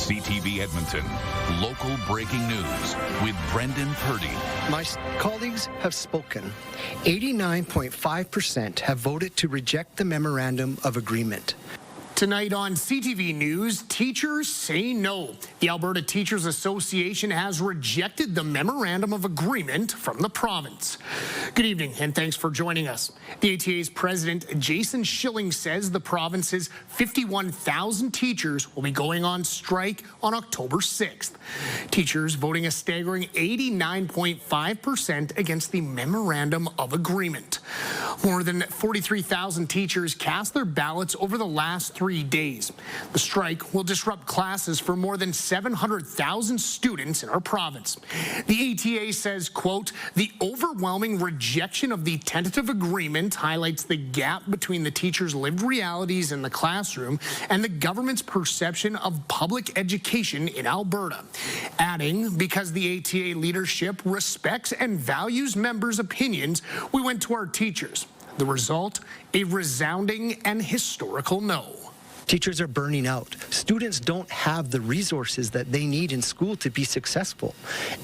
CTV Edmonton, local breaking news with Brendan Purdy. My colleagues have spoken. 89.5% have voted to reject the memorandum of agreement. Tonight on CTV News, teachers say no. The Alberta Teachers Association has rejected the memorandum of agreement from the province. Good evening and thanks for joining us. The ATA's president, Jason Schilling, says the province's 51,000 teachers will be going on strike on October 6th. Teachers voting a staggering 89.5% against the memorandum of agreement. More than 43,000 teachers cast their ballots over the last 3 days. The strike will disrupt classes for more than 700,000 students in our province. The ATA says, quote, the overwhelming rejection of the tentative agreement highlights the gap between the teachers' lived realities in the classroom and the government's perception of public education in Alberta. Adding, because the ATA leadership respects and values members' opinions, we went to our teachers. The result, a resounding and historical no. Teachers are burning out. Students don't have the resources that they need in school to be successful.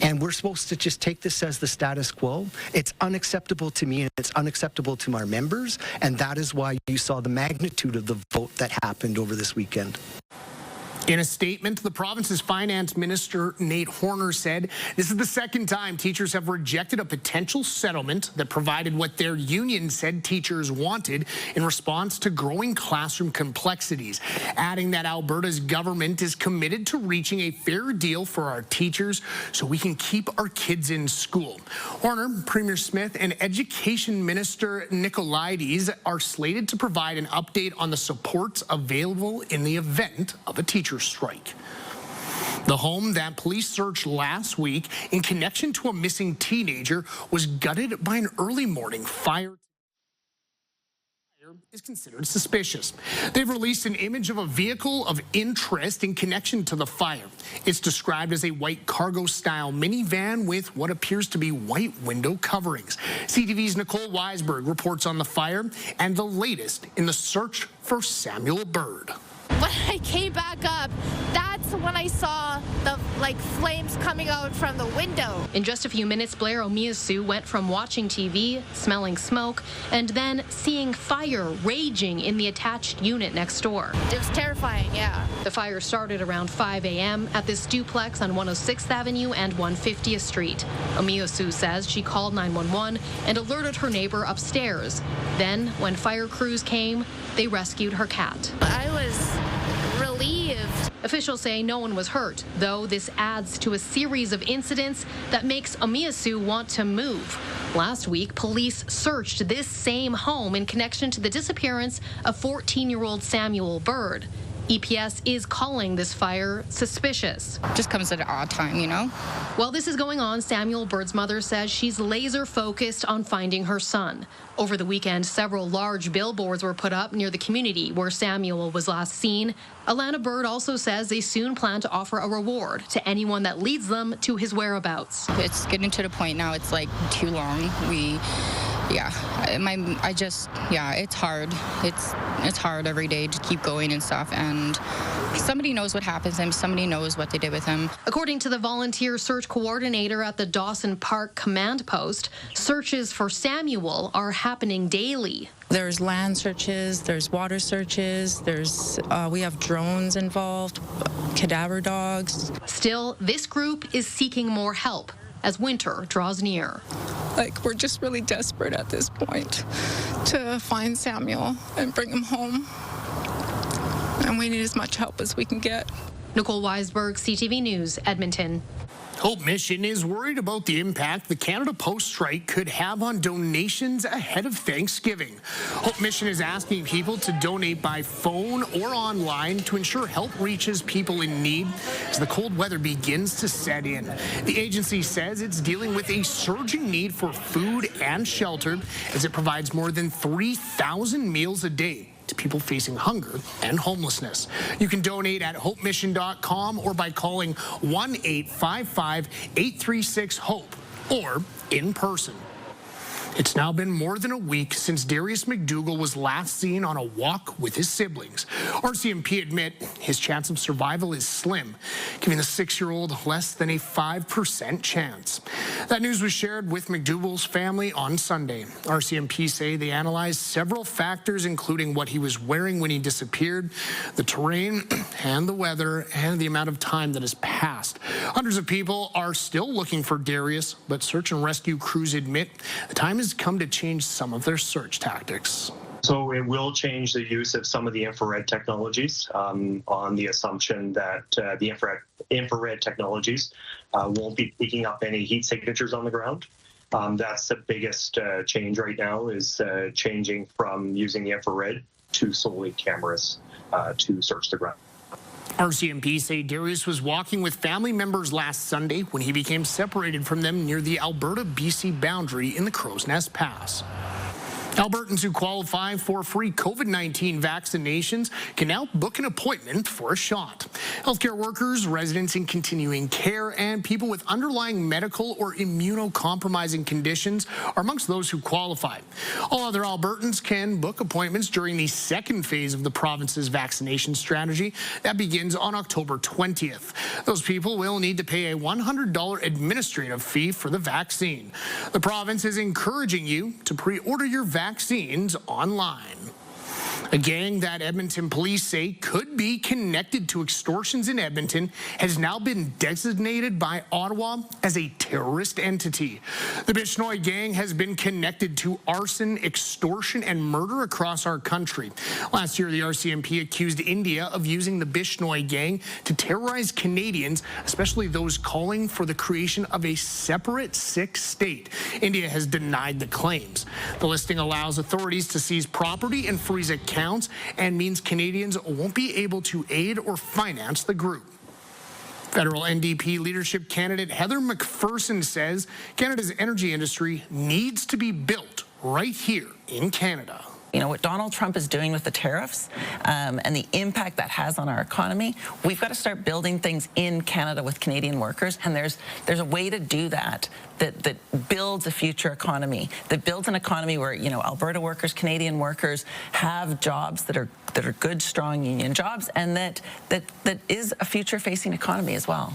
And we're supposed to just take this as the status quo. It's unacceptable to me and it's unacceptable to our members. And that is why you saw the magnitude of the vote that happened over this weekend. In a statement, the province's finance minister, Nate Horner, said this is the second time teachers have rejected a potential settlement that provided what their union said teachers wanted in response to growing classroom complexities, adding that Alberta's government is committed to reaching a fair deal for our teachers so we can keep our kids in school. Horner, Premier Smith, and Education Minister Nicolaides are slated to provide an update on the supports available in the event of a teacher strike. The home that police searched last week in connection to a missing teenager was gutted by an early morning fire. Is considered suspicious. They've released an image of a vehicle of interest in connection to the fire. It's described as a white cargo-style minivan with what appears to be white window coverings. CTV's Nicole Weisberg reports on the fire and the latest in the search for Samuel Bird. When I came back up, that's when I saw the flames coming out from the window. In just a few minutes, Blair Omiasu went from watching TV, smelling smoke, and then seeing fire raging in the attached unit next door. It was terrifying, yeah. The fire started around 5 a.m. at this duplex on 106th Avenue and 150th Street. Omiasu says she called 911 and alerted her neighbor upstairs. Then, when fire crews came, they rescued her cat. I was relieved. Officials say no one was hurt, though this adds to a series of incidents that makes Omiasu want to move. Last week, police searched this same home in connection to the disappearance of 14-year-old Samuel Bird. EPS is calling this fire suspicious. Just comes at an odd time, you know? While this is going on, Samuel Bird's mother says she's laser focused on finding her son. Over the weekend, several large billboards were put up near the community where Samuel was last seen. Alana Bird also says they soon plan to offer a reward to anyone that leads them to his whereabouts. It's getting to the point now, it's like too long. It's hard. It's hard every day to keep going and stuff, and somebody knows what happens to him, somebody knows what they did with him. According to the volunteer search coordinator at the Dawson Park Command Post, searches for Samuel are happening daily. There's land searches, there's water searches, we have drones involved, cadaver dogs. Still, this group is seeking more help as winter draws near. We're just really desperate at this point to find Samuel and bring him home. And we need as much help as we can get. Nicole Weisberg, CTV News, Edmonton. Hope Mission is worried about the impact the Canada Post strike could have on donations ahead of Thanksgiving. Hope Mission is asking people to donate by phone or online to ensure help reaches people in need as the cold weather begins to set in. The agency says it's dealing with a surging need for food and shelter as it provides more than 3,000 meals a day to people facing hunger and homelessness. You can donate at hopemission.com or by calling 1-855-836-HOPE or in person. It's now been more than a week since Darius McDougall was last seen on a walk with his siblings. RCMP admit his chance of survival is slim, giving the 6-year-old less than a 5% chance. That news was shared with McDougall's family on Sunday. RCMP say they analyzed several factors, including what he was wearing when he disappeared, the terrain and the weather, and the amount of time that has passed. Hundreds of people are still looking for Darius, but search and rescue crews admit the time has come to change some of their search tactics. So it will change the use of some of the infrared technologies on the assumption that the infrared technologies won't be picking up any heat signatures on the ground. That's the biggest change right now, is changing from using the infrared to solely cameras to search the ground. RCMP say Darius was walking with family members last Sunday when he became separated from them near the Alberta-BC boundary in the Crow's Nest Pass. Albertans who qualify for free COVID-19 vaccinations can now book an appointment for a shot. Healthcare workers, residents in continuing care, and people with underlying medical or immunocompromising conditions are amongst those who qualify. All other Albertans can book appointments during the second phase of the province's vaccination strategy. That begins on October 20th. Those people will need to pay a $100 administrative fee for the vaccine. The province is encouraging you to pre-order your vaccines online. A gang that Edmonton police say could be connected to extortions in Edmonton has now been designated by Ottawa as a terrorist entity. The Bishnoi gang has been connected to arson, extortion, and murder across our country. Last year, the RCMP accused India of using the Bishnoi gang to terrorize Canadians, especially those calling for the creation of a separate Sikh state. India has denied the claims. The listing allows authorities to seize property and freeze accounts, and means Canadians won't be able to aid or finance the group. Federal NDP leadership candidate Heather McPherson says Canada's energy industry needs to be built right here in Canada. You know, what Donald Trump is doing with the tariffs and the impact that has on our economy, we've got to start building things in Canada with Canadian workers, and there's a way to do that builds a future economy, that builds an economy where, you know, Alberta workers, Canadian workers have jobs that are good, strong union jobs, and that is a future-facing economy as well.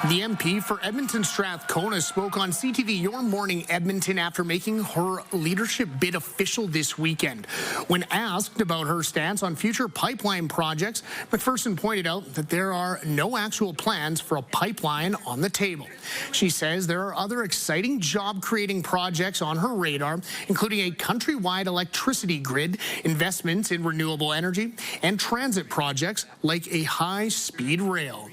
The MP for Edmonton Strathcona spoke on CTV Your Morning Edmonton after making her leadership bid official this weekend. When asked about her stance on future pipeline projects, McPherson pointed out that there are no actual plans for a pipeline on the table. She says there are other exciting job-creating projects on her radar, including a countrywide electricity grid, investments in renewable energy, and transit projects like a high-speed rail.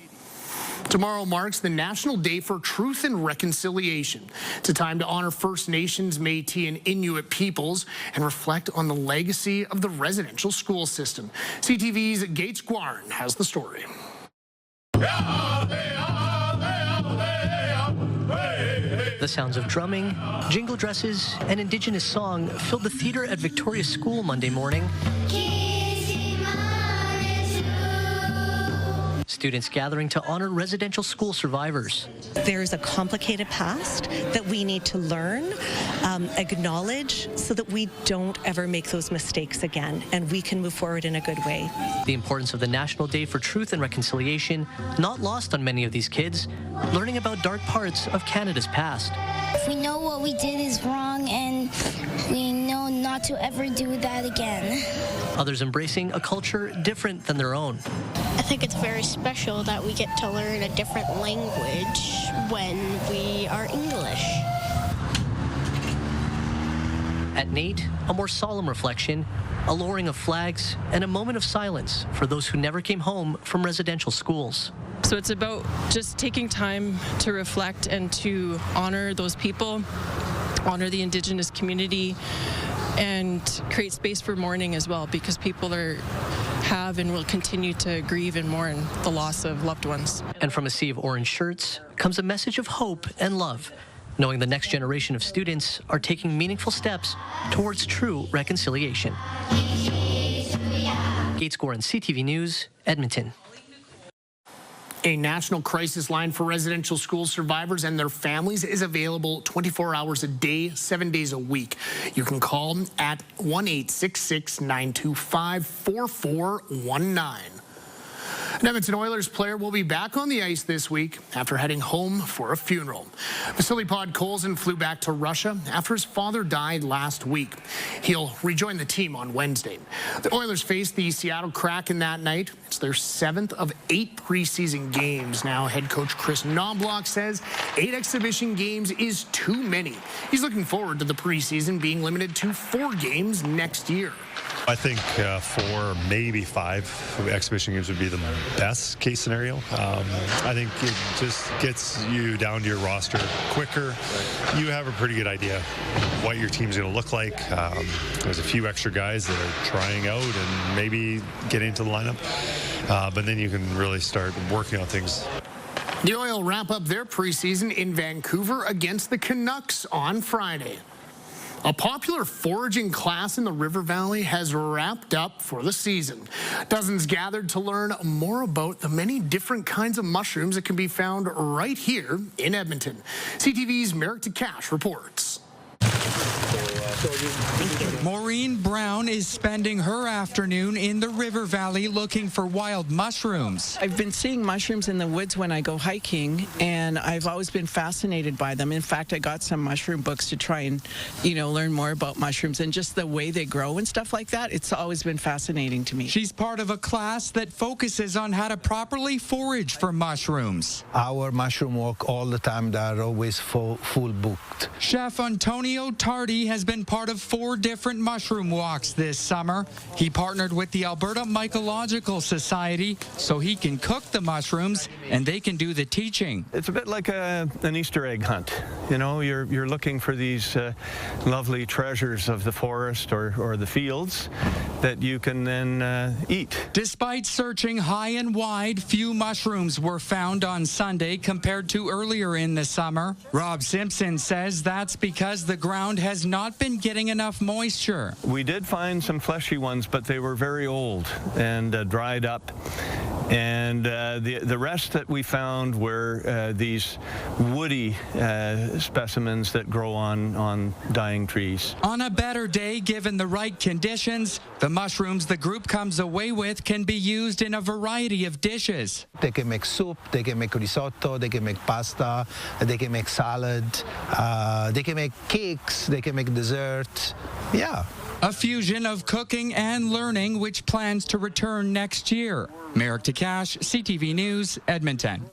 Tomorrow marks the National Day for Truth and Reconciliation. It's a time to honor First Nations, Métis, and Inuit peoples and reflect on the legacy of the residential school system. CTV's Gates Guarin has the story. The sounds of drumming, jingle dresses, and Indigenous song filled the theater at Victoria School Monday morning. Students gathering to honor residential school survivors. There's a complicated past that we need to learn, acknowledge, so that we don't ever make those mistakes again, and we can move forward in a good way. The importance of the National Day for Truth and Reconciliation not lost on many of these kids, learning about dark parts of Canada's past. We know what we did is wrong, and we know not to ever do that again. Others embracing a culture different than their own. I think it's very special that we get to learn a different language when we are English. At Nate, a more solemn reflection, a lowering of flags, and a moment of silence for those who never came home from residential schools. So it's about just taking time to reflect and to honor those people, honor the Indigenous community, and create space for mourning as well, because people have and will continue to grieve and mourn the loss of loved ones. And from a sea of orange shirts comes a message of hope and love, knowing the next generation of students are taking meaningful steps towards true reconciliation. Gates Gorin, CTV News, Edmonton. A national crisis line for residential school survivors and their families is available 24 hours a day, 7 days a week. You can call at 1-866-925-4419. An Edmonton Oilers player will be back on the ice this week after heading home for a funeral. Vasily Podkolzin flew back to Russia after his father died last week. He'll rejoin the team on Wednesday. The Oilers faced the Seattle Kraken that night. It's their 7th of 8 preseason games. Now head coach Chris Knobloch says 8 exhibition games is too many. He's looking forward to the preseason being limited to 4 games next year. I think 4, maybe 5 exhibition games would be the best case scenario. I think it just gets you down to your roster quicker. You have a pretty good idea what your team's going to look like. There's a few extra guys that are trying out and maybe get into the lineup, but then you can really start working on things. The Oil wrap up their preseason in Vancouver against the Canucks on Friday. A popular foraging class in the River Valley has wrapped up for the season. Dozens gathered to learn more about the many different kinds of mushrooms that can be found right here in Edmonton. CTV's Merrick DeCash reports. Maureen Brown is spending her afternoon in the River Valley looking for wild mushrooms. I've been seeing mushrooms in the woods when I go hiking, and I've always been fascinated by them. In fact, I got some mushroom books to try and, learn more about mushrooms and just the way they grow and stuff like that. It's always been fascinating to me. She's part of a class that focuses on how to properly forage for mushrooms. Our mushroom walk all the time, they are always full booked. Chef Antonio Tardy has been part of 4 different mushroom walks this summer. He partnered with the Alberta Mycological Society so he can cook the mushrooms and they can do the teaching. It's a bit like an Easter egg hunt. You're looking for these lovely treasures of the forest or the fields that you can then eat. Despite searching high and wide, few mushrooms were found on Sunday compared to earlier in the summer. Rob Simpson says that's because the ground has not been getting enough moisture. We did find some fleshy ones, but they were very old and dried up. And the rest that we found were these woody specimens that grow on dying trees. On a better day, given the right conditions, the mushrooms the group comes away with can be used in a variety of dishes. They can make soup, they can make risotto, they can make pasta, they can make salad, they can make cakes, they can make dessert. Yeah. A fusion of cooking and learning, which plans to return next year. Merrick DeCash, CTV News, Edmonton.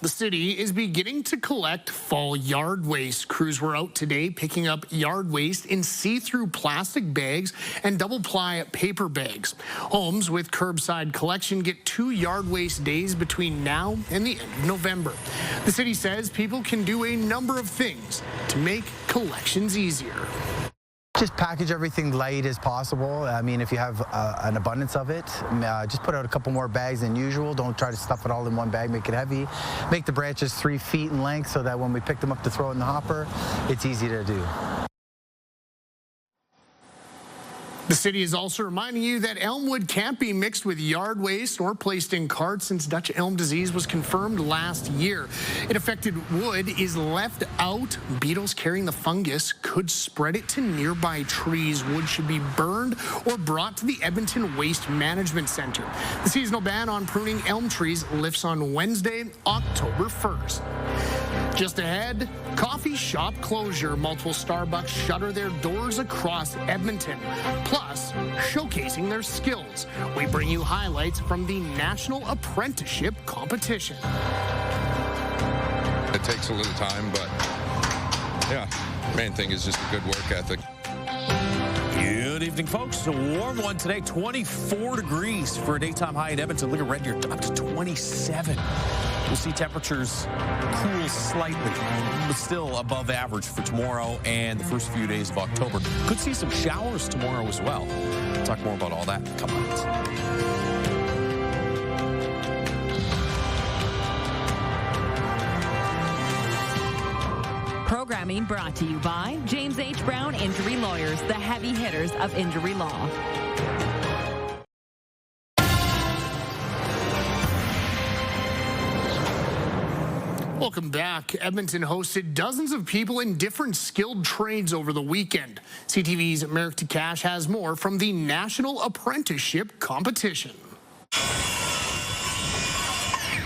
The city is beginning to collect fall yard waste. Crews were out today picking up yard waste in see-through plastic bags and double-ply paper bags. Homes with curbside collection get 2 yard waste days between now and the end of November. The city says people can do a number of things to make collections easier. Just package everything light as possible. I mean, if you have an abundance of it, just put out a couple more bags than usual. Don't try to stuff it all in one bag, make it heavy. Make the branches 3 feet in length so that when we pick them up to throw in the hopper, it's easy to do. The city is also reminding you that elmwood can't be mixed with yard waste or placed in carts since Dutch elm disease was confirmed last year. It affected wood is left out. Beetles carrying the fungus could spread it to nearby trees. Wood should be burned or brought to the Edmonton Waste Management Center. The seasonal ban on pruning elm trees lifts on Wednesday, October 1st. Just ahead, coffee shop closure. Multiple Starbucks shutter their doors across Edmonton. Plus, showcasing their skills. We bring you highlights from the National Apprenticeship Competition. It takes a little time, but yeah, main thing is just a good work ethic. Good evening, folks. A warm one today, 24 degrees for a daytime high in Edmonton. Look at Red Deer, up to 27. We'll see temperatures cool slightly, but still above average for tomorrow and the first few days of October. Could see some showers tomorrow as well. We'll talk more about all that in a couple minutes. Programming brought to you by James H. Brown Injury Lawyers, the heavy hitters of injury law. Welcome back. Edmonton hosted dozens of people in different skilled trades over the weekend. CTV's Merrick Takash has more from the National Apprenticeship Competition.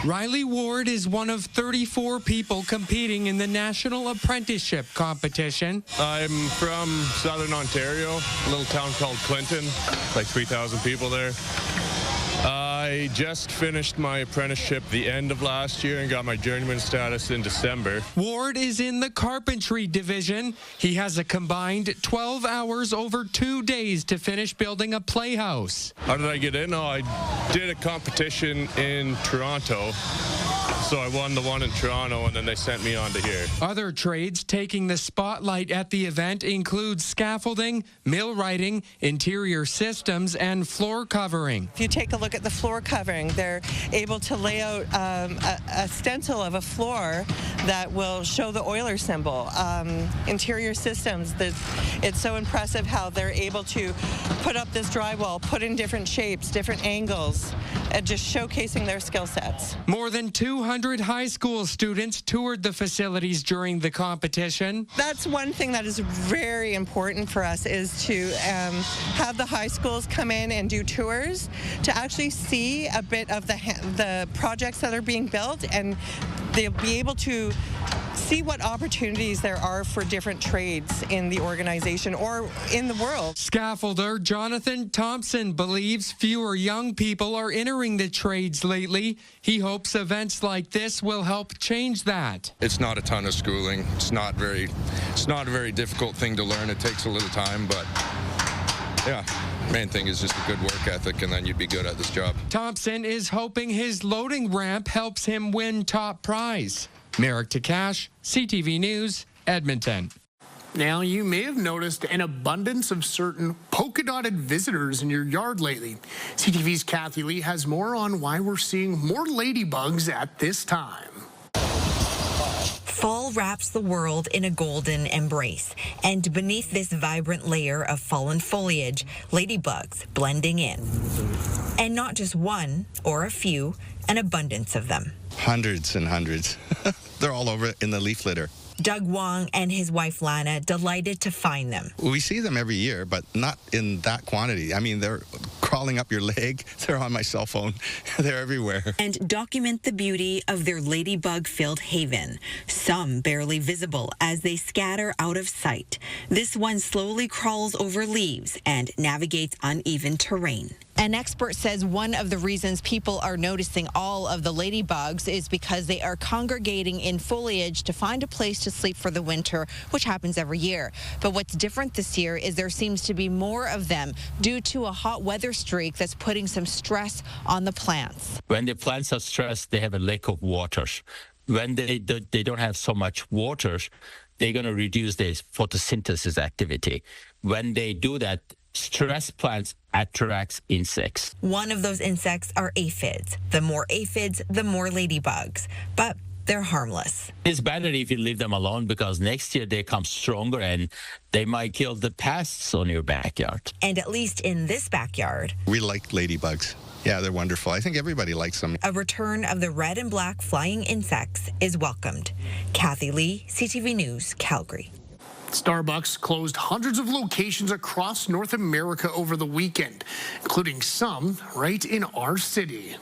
Riley Ward is one of 34 people competing in the National Apprenticeship Competition. I'm from Southern Ontario, a little town called Clinton, like 3,000 people there. I just finished my apprenticeship the end of last year and got my journeyman status in December. Ward is in the carpentry division. He has a combined 12 hours over 2 days to finish building a playhouse. How did I get in? Oh, I did a competition in Toronto. So I won the one in Toronto, and then they sent me on to here. Other trades taking the spotlight at the event include scaffolding, millwrighting, interior systems, and floor covering. If you take a look at the floor covering, they're able to lay out a stencil of a floor that will show the Euler symbol. Interior systems, it's so impressive how they're able to put up this drywall, put in different shapes, different angles, and just showcasing their skill sets. More than 200 high school students toured the facilities during the competition. That's one thing that is very important for us, is to have the high schools come in and do tours to actually see a bit of the projects that are being built, and they'll be able to see what opportunities there are for different trades in the organization or in the world. Scaffolder Jonathan Thompson believes fewer young people are entering the trades lately. He hopes events like this will help change that. It's not a ton of schooling. It's not a very difficult thing to learn. It takes a little time, but yeah, main thing is just a good work ethic, and then you'd be good at this job. Thompson is hoping his loading ramp helps him win top prize. Merrick Takash, CTV News, Edmonton. Now, you may have noticed an abundance of certain polka-dotted visitors in your yard lately. CTV's Kathy Lee has more on why we're seeing more ladybugs at this time. Fall wraps the world in a golden embrace, and beneath this vibrant layer of fallen foliage, ladybugs blending in. And not just one or a few, an abundance of them. Hundreds and hundreds. They're all over in the leaf litter. Doug Wong and his wife Lana delighted to find them. We see them every year, but not in that quantity. I mean, they're crawling up your leg. They're on my cell phone. They're everywhere. And document the beauty of their ladybug-filled haven. Some barely visible as they scatter out of sight. This one slowly crawls over leaves and navigates uneven terrain. An expert says one of the reasons people are noticing all of the ladybugs is because they are congregating in foliage to find a place to sleep for the winter, which happens every year. But what's different this year is there seems to be more of them due to a hot weather streak that's putting some stress on the plants. When the plants are stressed, they have a lack of water. When they don't have so much water, they're going to reduce their photosynthesis activity. When they do that, stressed plants attracts insects. One of those insects are aphids. The more aphids, the more ladybugs. But they're harmless. It's better if you leave them alone, because next year they come stronger and they might kill the pests on your backyard. And at least in this backyard, We like ladybugs. Yeah, they're wonderful. I think everybody likes them. a return of the red and black flying insects is welcomed. Kathy Lee, CTV News, Calgary. Starbucks closed hundreds of locations across North America over the weekend, including some right in our city.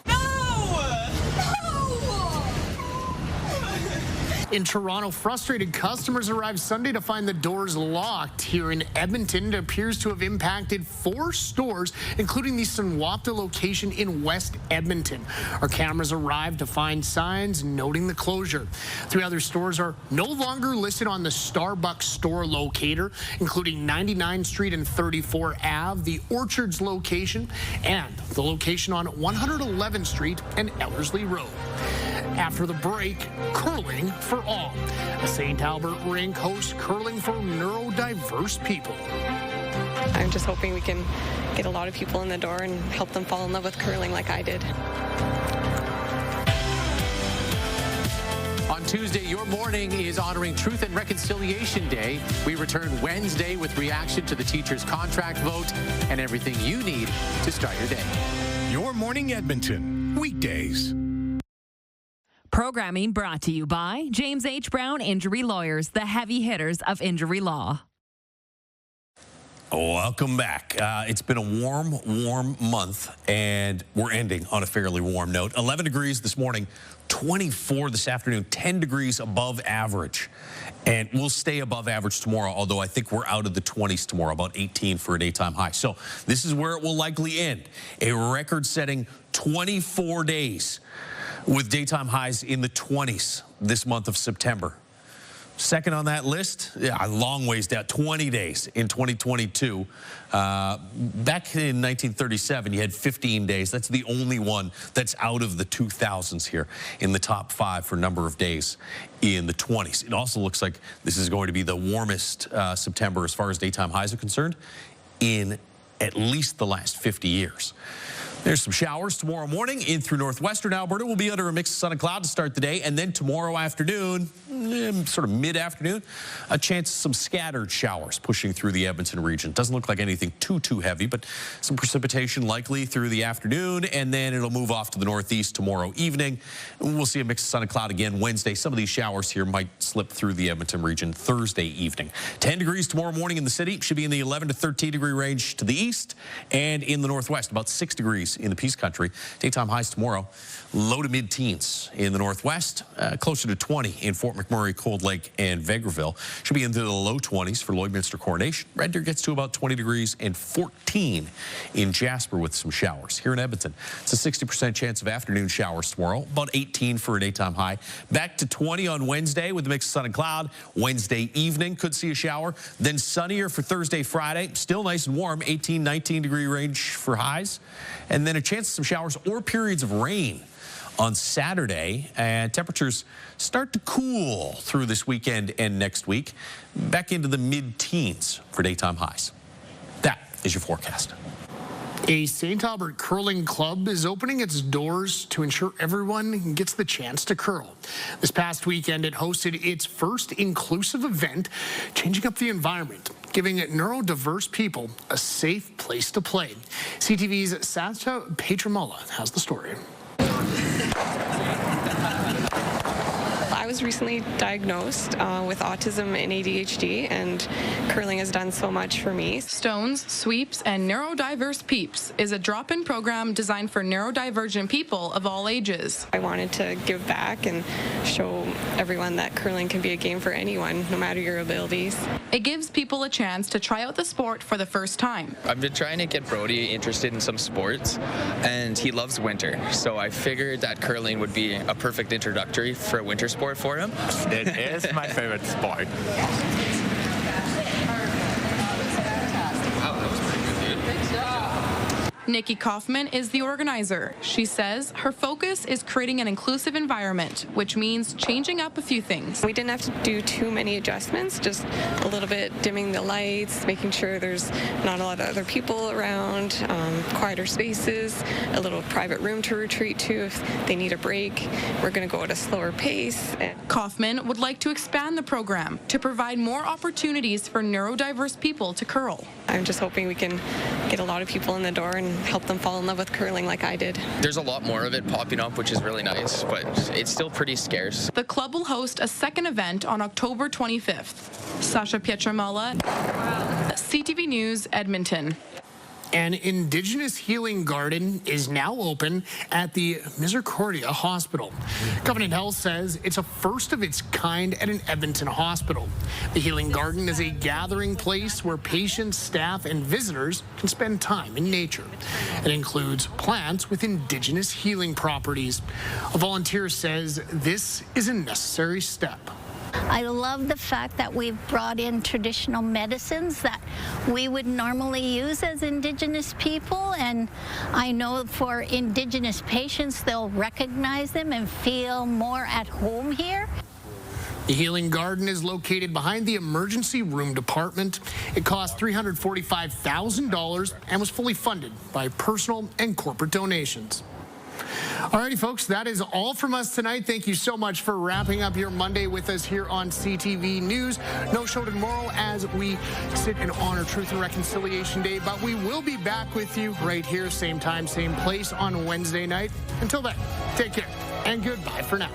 In Toronto, frustrated customers arrived Sunday to find the doors locked. Here in Edmonton, it appears to have impacted 4 stores, including the Sunwapta location in West Edmonton. Our cameras arrived to find signs noting the closure. 3 other stores are no longer listed on the Starbucks store locator, including 99th Street and 34 Ave, the Orchards location, and the location on 111th Street and Ellerslie Road. After the break, curling for all. A St. Albert rink hosts curling for neurodiverse people. I'm just hoping we can get a lot of people in the door and help them fall in love with curling like I did. On Tuesday, your morning is honoring Truth and Reconciliation Day. We return Wednesday with reaction to the teacher's contract vote and everything you need to start your day. Your Morning Edmonton, weekdays. Programming brought to you by James H. Brown Injury Lawyers, the heavy hitters of injury law. Welcome back. It's been a warm month, and we're ending on a fairly warm note. 11 degrees this morning, 24 this afternoon, 10 degrees above average. And we'll stay above average tomorrow, although I think we're out of the 20s tomorrow, about 18 for a daytime high. So this is where it will likely end. A record-setting 24 days with daytime highs in the 20s this month of September. Second on that list, a long ways down, 20 days in 2022. Back in 1937, you had 15 days. That's the only one that's out of the 2000s here in the top 5 for number of days in the 20s. It also looks like this is going to be the warmest September as far as daytime highs are concerned in at least the last 50 years. There's some showers tomorrow morning in through northwestern Alberta. We'll be under a mix of sun and cloud to start the day. And then tomorrow afternoon, sort of mid-afternoon, a chance of some scattered showers pushing through the Edmonton region. Doesn't look like anything too heavy, but some precipitation likely through the afternoon. And then it'll move off to the northeast tomorrow evening. We'll see a mix of sun and cloud again Wednesday. Some of these showers here might slip through the Edmonton region Thursday evening. 10 degrees tomorrow morning in the city. Should be in the 11 to 13 degree range to the east and in the northwest. About 6 degrees in the Peace Country. Daytime highs tomorrow, low to mid-teens in the northwest, closer to 20 in Fort McMurray, Cold Lake, and Vegreville. Should be into the low 20s for Lloydminster Coronation. Red Deer gets to about 20 degrees and 14 in Jasper with some showers. Here in Edmonton, it's a 60% chance of afternoon showers tomorrow, about 18 for a daytime high. Back to 20 on Wednesday with a mix of sun and cloud. Wednesday evening could see a shower. Then sunnier for Thursday, Friday. Still nice and warm, 18, 19 degree range for highs. And then a chance of some showers or periods of rain on Saturday, and temperatures start to cool through this weekend and next week, back into the mid-teens for daytime highs. That is your forecast. A St. Albert curling club is opening its doors to ensure everyone gets the chance to curl. This past weekend, it hosted its first inclusive event, changing up the environment, giving neurodiverse people a safe place to play. CTV's Sept Petramola has the story. I was recently diagnosed with autism and ADHD, and curling has done so much for me. Stones, Sweeps, and Neurodiverse Peeps is a drop-in program designed for neurodivergent people of all ages. I wanted to give back and show everyone that curling can be a game for anyone, no matter your abilities. It gives people a chance to try out the sport for the first time. I've been trying to get Brody interested in some sports, and he loves winter, so I figured that curling would be a perfect introductory for a winter sport for him. It is my favorite sport. Nikki Kaufman is the organizer. She says her focus is creating an inclusive environment, which means changing up a few things. We didn't have to do too many adjustments, just a little bit dimming the lights, making sure there's not a lot of other people around, quieter spaces, a little private room to retreat to if they need a break. We're going to go at a slower pace. Kaufman would like to expand the program to provide more opportunities for neurodiverse people to curl. I'm just hoping we can get a lot of people in the door and help them fall in love with curling like I did. There's a lot more of it popping up, which is really nice, but it's still pretty scarce. The club will host a second event on October 25th. Sasha Pietramola, CTV News, Edmonton. An Indigenous healing garden is now open at the Misericordia Hospital. Covenant Health says it's a first of its kind at an Edmonton hospital. The healing garden is a gathering place where patients, staff, and visitors can spend time in nature. It includes plants with Indigenous healing properties. A volunteer says this is a necessary step. I love the fact that we've brought in traditional medicines that we would normally use as Indigenous people, and I know for Indigenous patients, they'll recognize them and feel more at home here. The healing garden is located behind the emergency room department. It cost $345,000 and was fully funded by personal and corporate donations. Alrighty, folks, that is all from us tonight. Thank you so much for wrapping up your Monday with us here on CTV News. No show tomorrow as we sit and honor Truth and Reconciliation Day, but we will be back with you right here, same time, same place on Wednesday night. Until then, take care and goodbye for now.